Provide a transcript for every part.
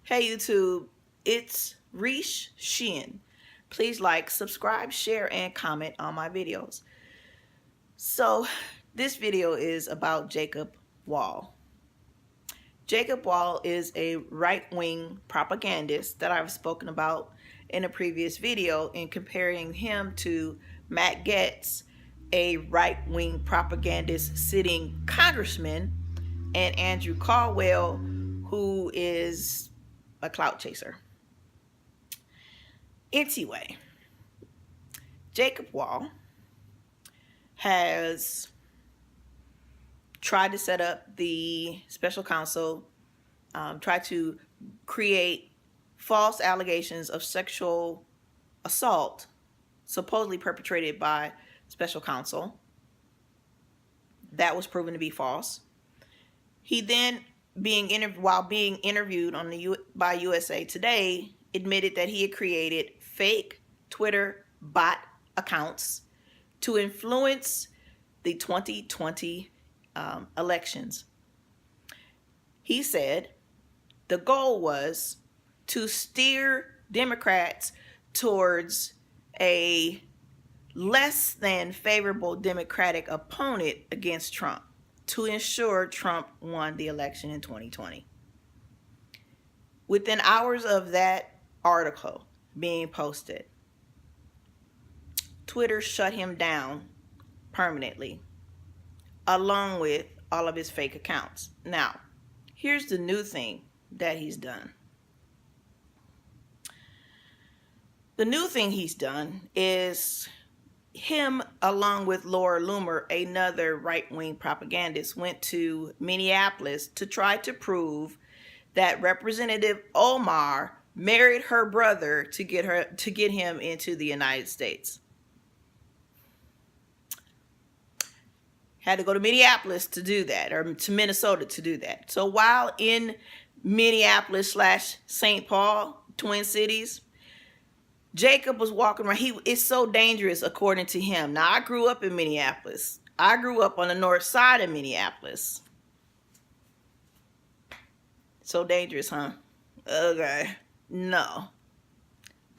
Hey YouTube, it's Rish Shin. Please like, subscribe, share, and comment on my videos. So this video is about Jacob Wohl. Jacob Wohl is a right-wing propagandist that I've spoken about in a previous video in comparing him to Matt Gaetz, a right-wing propagandist sitting congressman, and Andrew Caldwell, who is a clout chaser. Anyway, Jacob Wohl has tried to set up the special counsel, tried to create false allegations of sexual assault supposedly perpetrated by special counsel. That was proven to be false. He then, while being interviewed by USA Today, admitted that he had created fake Twitter bot accounts to influence the 2020 elections. He said the goal was to steer Democrats towards a less than favorable Democratic opponent against Trump to ensure Trump won the election in 2020. Within hours of that article being posted, Twitter shut him down permanently, along with all of his fake accounts. Now, here's the new thing that he's done. The new thing he's done is him, along with Laura Loomer, another right-wing propagandist, went to Minneapolis to try to prove that Representative Omar married her brother to get him into the United States. Had to go to Minneapolis to do that, or to Minnesota to do that. So while in Minneapolis / St. Paul, Twin Cities, Jacob was walking around. It's so dangerous, according to him. Now, I grew up in Minneapolis. I grew up on the north side of Minneapolis. So dangerous, huh? Okay. No.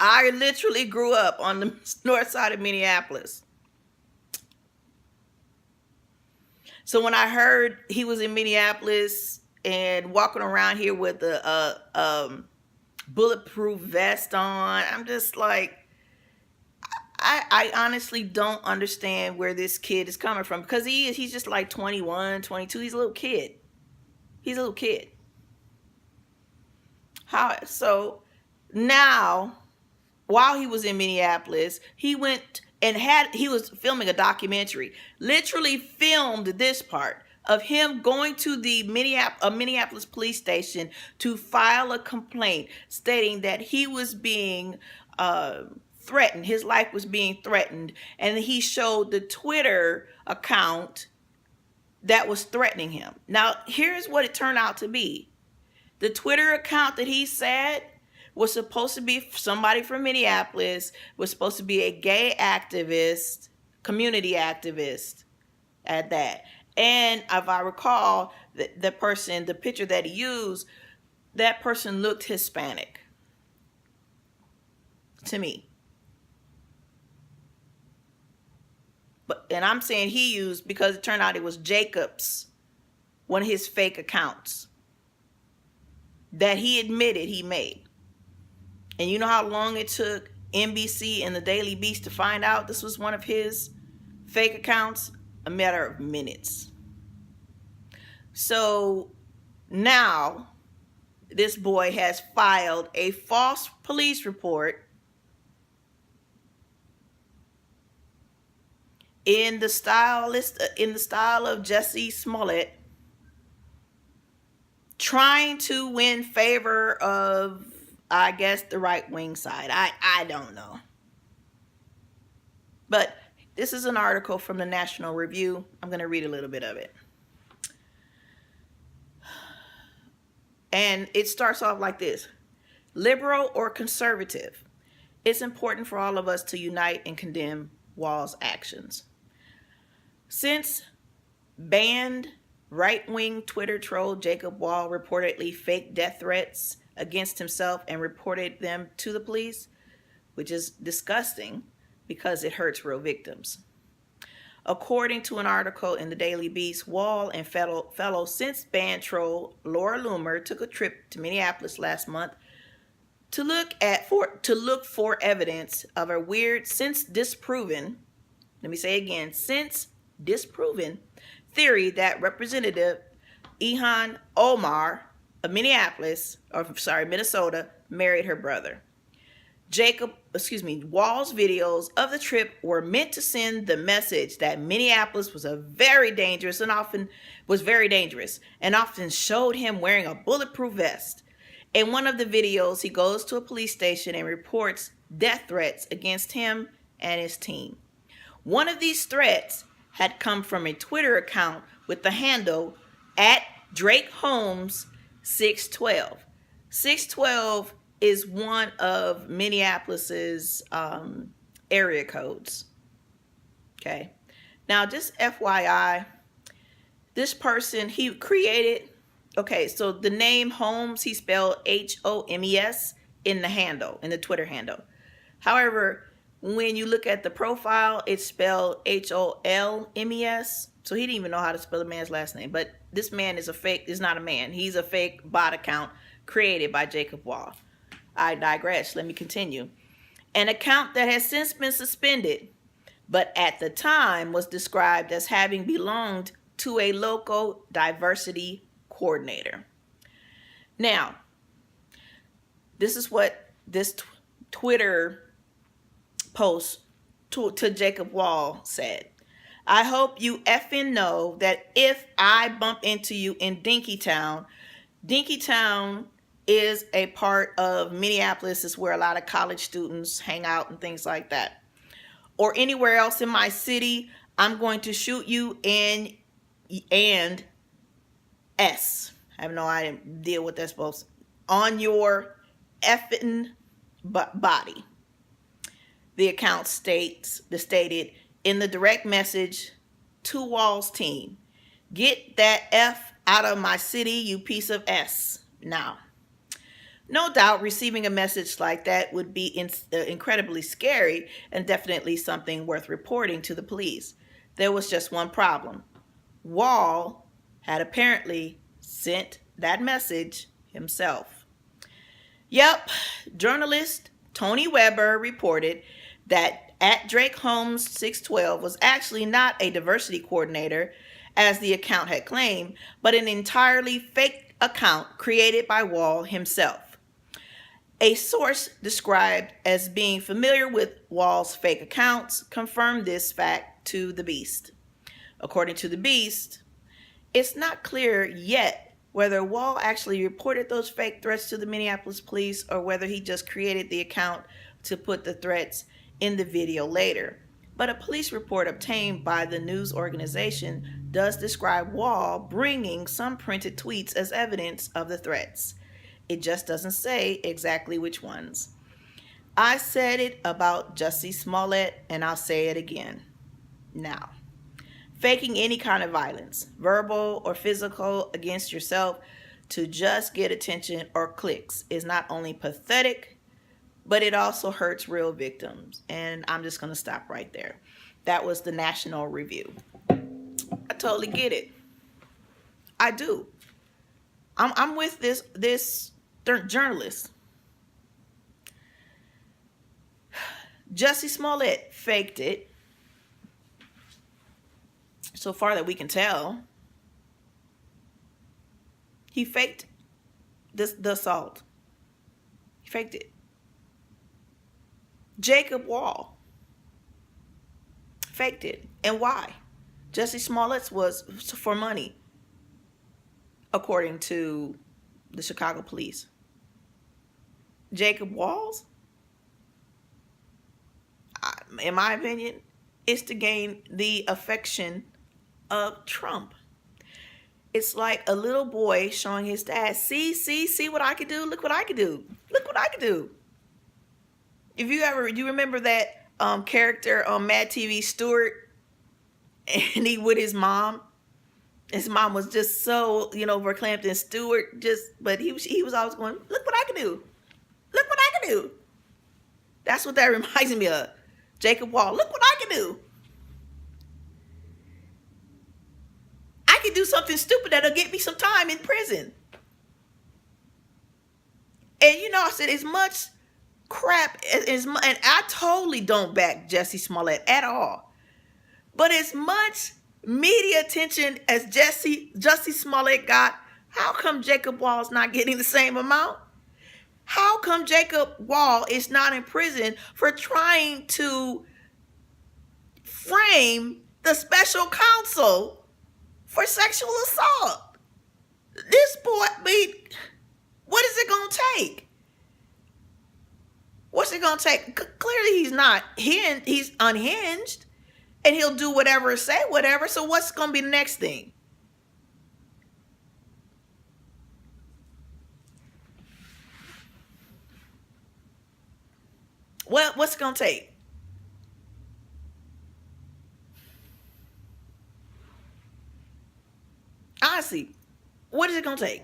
I literally grew up on the north side of Minneapolis. So when I heard he was in Minneapolis and walking around here with a bulletproof vest on, I'm just like, I honestly don't understand where this kid is coming from, because he's just like 21, 22. He's a little kid. He's a little kid. So now, while he was in Minneapolis, he went and he was filming a documentary, literally filmed this part of him going to the Minneapolis police station to file a complaint stating that he was being threatened. His life was being threatened. And he showed the Twitter account that was threatening him. Now, here's what it turned out to be. The Twitter account that he said was supposed to be somebody from Minneapolis, was supposed to be a gay activist, community activist at that. And if I recall, the picture that he used, that person looked Hispanic to me. And I'm saying he used because it turned out it was Jacob's, one of his fake accounts that he admitted he made. And you know how long it took NBC and the Daily Beast to find out this was one of his fake accounts? A matter of minutes. So now this boy has filed a false police report in the style of Jussie Smollett, trying to win favor of, I guess, the right-wing side. I don't know. But this is an article from the National Review. I'm going to read a little bit of it. And it starts off like this. Liberal or conservative, it's important for all of us to unite and condemn Wohl's actions. Since banned right-wing Twitter troll Jacob Wohl reportedly faked death threats against himself and reported them to the police, which is disgusting because it hurts real victims. According to an article in the Daily Beast, Wohl and fellow since banned troll Laura Loomer took a trip to Minneapolis last month to look for evidence of a weird, since disproven, let me say again, since disproven theory that Representative Ilhan Omar of Minnesota married her brother. Wohl's videos of the trip were meant to send the message that Minneapolis was very dangerous and often showed him wearing a bulletproof vest. In one of the videos, he goes to a police station and reports death threats against him and his team. One of these threats had come from a Twitter account with the handle at Drake Holmes 612. 612 is one of Minneapolis's area codes. Okay. Now, just FYI, this person, he created, okay, so the name Holmes, he spelled Homes in the Twitter handle. However, when you look at the profile, it's spelled Holmes. So he didn't even know how to spell the man's last name. But this man is not a man. He's a fake bot account created by Jacob Wohl. I digress. Let me continue. An account that has since been suspended, but at the time was described as having belonged to a local diversity coordinator. Now, this is what this Twitter post to Jacob Wohl said. I hope you effing know that if I bump into you in Dinkytown is a part of Minneapolis. Is where a lot of college students hang out and things like that. Or anywhere else in my city, I'm going to shoot you and S. I have no idea what that's supposed to, on your effing body. The account stated in the direct message to Wohl's team, get that F out of my city, you piece of S. Now, no doubt receiving a message like that would be incredibly scary and definitely something worth reporting to the police. There was just one problem. Wohl had apparently sent that message himself. Yep, journalist Tony Weber reported that at Drake Holmes 612 was actually not a diversity coordinator, as the account had claimed, but an entirely fake account created by Wohl himself. A source described as being familiar with Wohl's fake accounts confirmed this fact to The Beast. According to The Beast, it's not clear yet whether Wohl actually reported those fake threats to the Minneapolis police or whether he just created the account to put the threats in the video later. But a police report obtained by the news organization does describe Wohl bringing some printed tweets as evidence of the threats. It just doesn't say exactly which ones. I said it about Jussie Smollett, and I'll say it again. Now, faking any kind of violence, verbal or physical, against yourself to just get attention or clicks is not only pathetic, but it also hurts real victims. And I'm just going to stop right there. That was the National Review. I totally get it. I do. I'm with this journalist. Jussie Smollett faked it, so far that we can tell. He faked the assault. He faked it. Jacob Wohl faked it. And why? Jussie Smollett's was for money, according to the Chicago police. Jacob Wohl's, in my opinion, is to gain the affection of Trump. It's like a little boy showing his dad, see what I can do? Look what I can do. Look what I can do. If you remember that character on Mad TV, Stewart, and he with his mom? His mom was just so, verklempt, and Stewart but he was always going, look what I I can do. Look what I can do. That's what that reminds me of. Jacob Wall. Look what I can do. I can do something stupid that'll get me some time in prison. And you know, I said as much crap as and I totally don't back Jussie Smollett at all. But as much media attention as Jussie Smollett got, how come Jacob Wall's not getting the same amount? How come Jacob Wall is not in prison for trying to frame the special counsel for sexual assault? This boy, I mean, what is it going to take? What's it going to take? Clearly he's not. He's unhinged. And he'll do whatever, say whatever. So what's going to be the next thing? Well, what's it going to take? Honestly, what is it going to take?